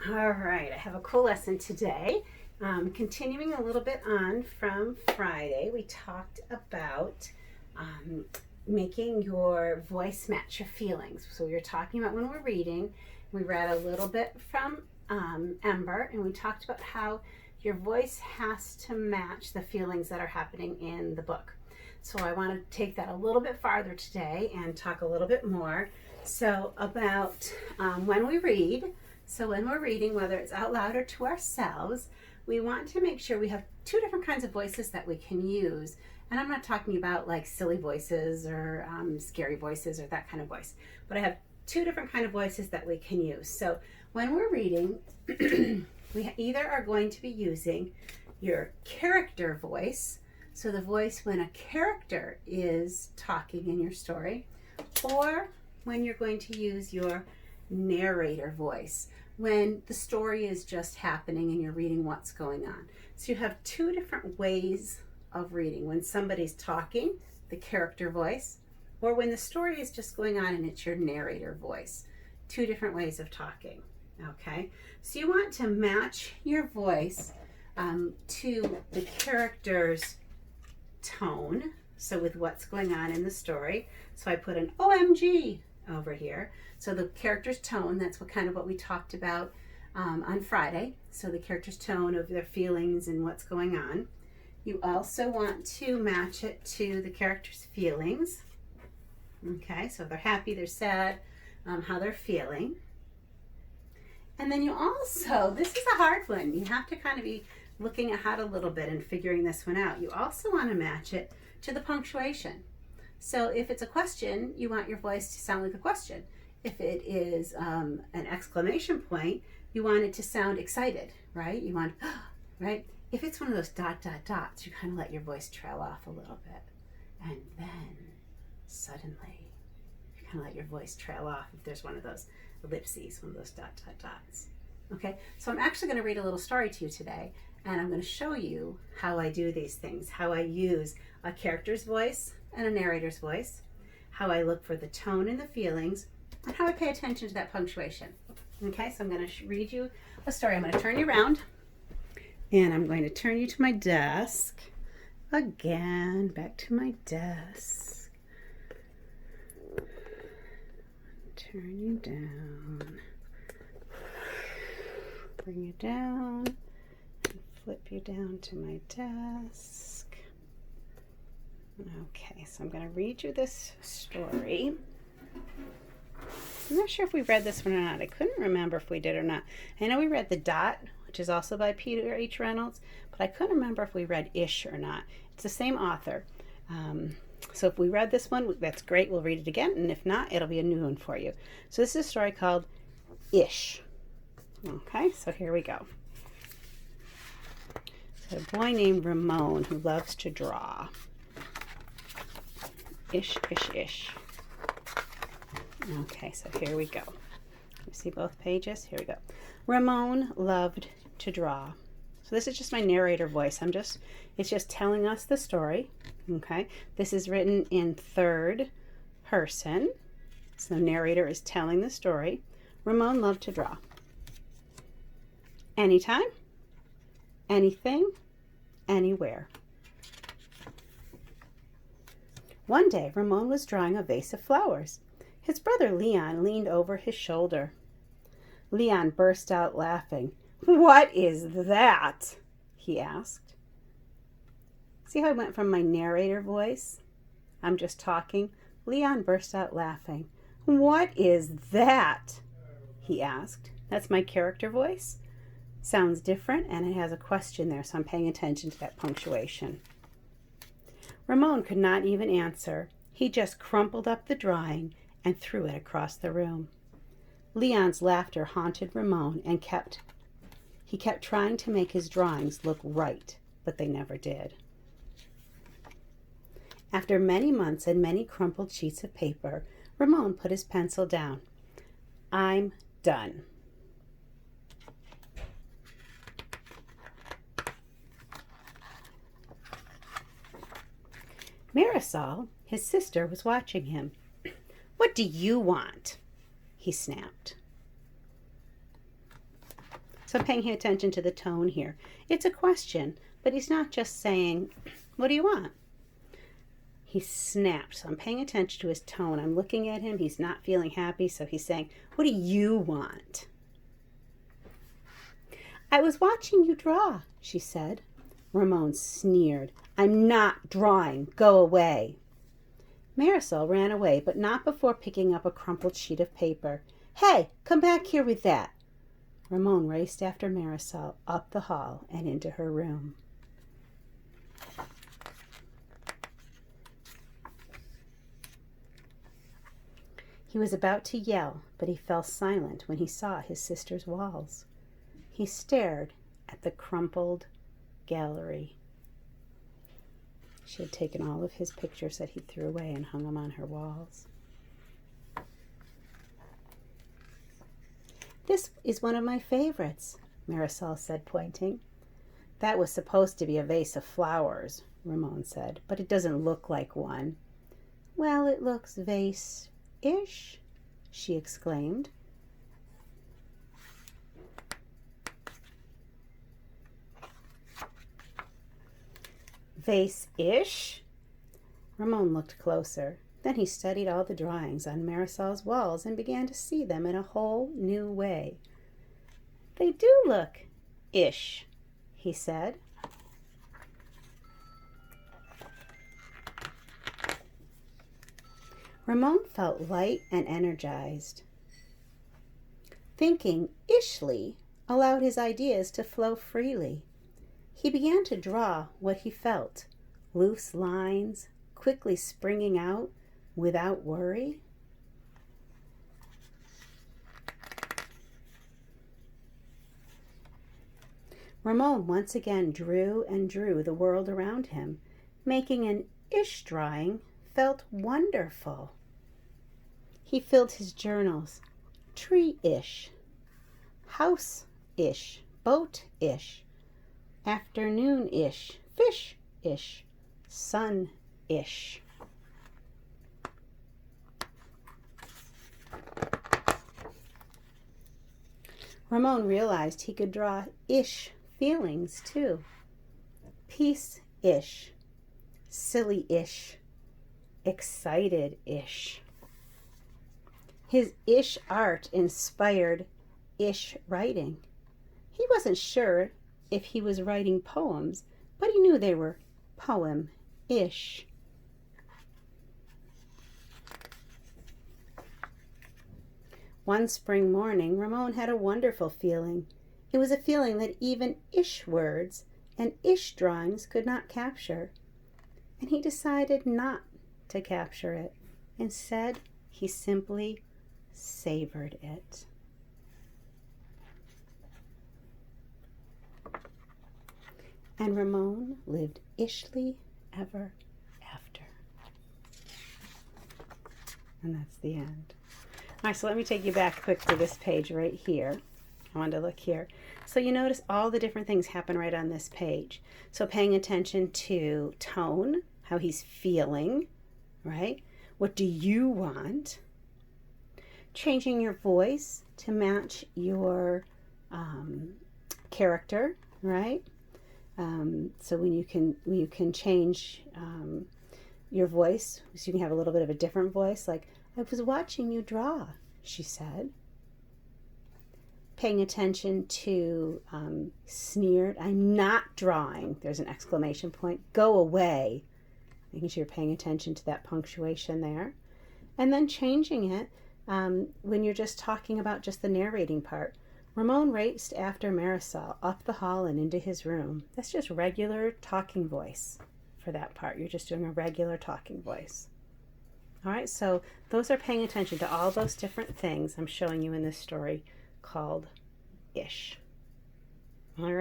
All right, I have a cool lesson today. Continuing a little bit on from Friday, we talked about um, making your voice match your feelings. So we were talking about when we're reading, we read a little bit from Ember, and we talked about how your voice has to match the feelings that are happening in the book. So I want to take that a little bit farther today and talk a little bit more. So about when we read. So when we're reading, whether it's out loud or to ourselves, we want to make sure we have two different kinds of voices that we can use. And I'm not talking about like silly voices or scary voices or that kind of voice, but I have two different kind of voices that we can use. So when we're reading, we either are going to be using your character voice, so the voice when a character is talking in your story, or when you're going to use your narrator voice when the story is just happening and you're reading what's going on. So you have two different ways of reading: when somebody's talking, the character voice, or when the story is just going on and it's your narrator voice. Two different ways of talking. Okay, so you want to match your voice to the character's tone, so with what's going on in the story. So I put an OMG over here. So the character's tone, that's what we talked about on Friday. So the character's tone of their feelings and what's going on. You also want to match it to the character's feelings. Okay, so if they're happy, they're sad, how they're feeling. And then you also, this is a hard one, you have to kind of be looking ahead a little bit and figuring this one out. You also want to match it to the punctuation. So if it's a question, you want your voice to sound like a question. If it is an exclamation point, you want it to sound excited, right? You want, right? If it's one of those dots, you kind of let your voice trail off a little bit. And then suddenly, you kind of let your voice trail off if there's one of those ellipses, one of those dots. Okay, so I'm actually going to read a little story to you today, and I'm going to show you how I do these things, how I use a character's voice and a narrator's voice, how I look for the tone and the feelings, and how I pay attention to that punctuation. Okay, so I'm going to read you a story. I'm going to turn you around, and I'm going to turn you to my desk. Again, back to my desk. Turn you down. Bring you down. And flip you down to my desk. Okay, so I'm going to read you this story. I'm not sure if we read this one or not. I couldn't remember if we did or not. I know we read The Dot, which is also by Peter H. Reynolds, but I couldn't remember if we read Ish or not. It's the same author. So if we read this one, that's great. We'll read it again, and if not, it'll be a new one for you. So this is a story called Ish. Okay, so here we go. So a boy named Ramon who loves to draw. Ish, ish, ish. Okay, so here we go. You see both pages? Here we go. Ramon loved to draw. So this is just my narrator voice. It's just telling us the story. Okay, this is written in third person. So the narrator is telling the story. Ramon loved to draw. Anytime, anything, anywhere. One day, Ramon was drawing a vase of flowers. His brother Leon leaned over his shoulder. Leon burst out laughing. "What is that?" he asked. See how I went from my narrator voice? I'm just talking. Leon burst out laughing. "What is that?" he asked. That's my character voice. Sounds different, and it has a question there, so I'm paying attention to that punctuation. Ramon could not even answer. He just crumpled up the drawing and threw it across the room. Leon's laughter haunted Ramon, and he kept trying to make his drawings look right, but they never did. After many months and many crumpled sheets of paper, Ramon put his pencil down. "I'm done." Marisol, his sister, was watching him. "What do you want?" he snapped. So I'm paying attention to the tone here. It's a question, but he's not just saying, what do you want? He snapped. So I'm paying attention to his tone. I'm looking at him. He's not feeling happy. So he's saying, what do you want? I was watching you draw, she said. Ramon sneered. I'm not drawing. Go away. Marisol ran away, but not before picking up a crumpled sheet of paper. Hey, come back here with that. Ramon raced after Marisol up the hall and into her room. He was about to yell, but he fell silent when he saw his sister's walls. He stared at the crumpled gallery. She had taken all of his pictures that he threw away and hung them on her walls. This is one of my favorites, Marisol said, pointing. That was supposed to be a vase of flowers, Ramon said, but it doesn't look like one. Well, it looks vase-ish, she exclaimed. Vase-ish? Ramon looked closer. Then he studied all the drawings on Marisol's walls and began to see them in a whole new way. They do look ish, he said. Ramon felt light and energized. Thinking ishly allowed his ideas to flow freely. He began to draw what he felt, loose lines, quickly springing out without worry. Ramon once again drew and drew the world around him. Making an ish drawing felt wonderful. He filled his journals. Tree-ish, house-ish, boat-ish, afternoon-ish, fish-ish, sun-ish. Ramon realized he could draw ish feelings too. Peace-ish, silly-ish, excited-ish. His ish art inspired ish writing. He wasn't sure if he was writing poems, but he knew they were poem-ish. One spring morning, Ramon had a wonderful feeling. It was a feeling that even ish words and ish drawings could not capture. And he decided not to capture it. Instead, he simply savored it. And Ramon lived ishly ever after. And that's the end. All right, so let me take you back quick to this page right here. I wanted to look here. So you notice all the different things happen right on this page. So paying attention to tone, how he's feeling, right? What do you want? Changing your voice to match your character, right? So when you can change your voice, so you can have a little bit of a different voice, like, I was watching you draw, she said. Paying attention to sneered, I'm not drawing, there's an exclamation point, go away. Making sure you're paying attention to that punctuation there. And then changing it when you're just talking about just the narrating part. Ramon raced after Marisol up the hall and into his room. That's just regular talking voice for that part. You're just doing a regular talking voice. All right, so those are paying attention to all those different things I'm showing you in this story called Ish. All right.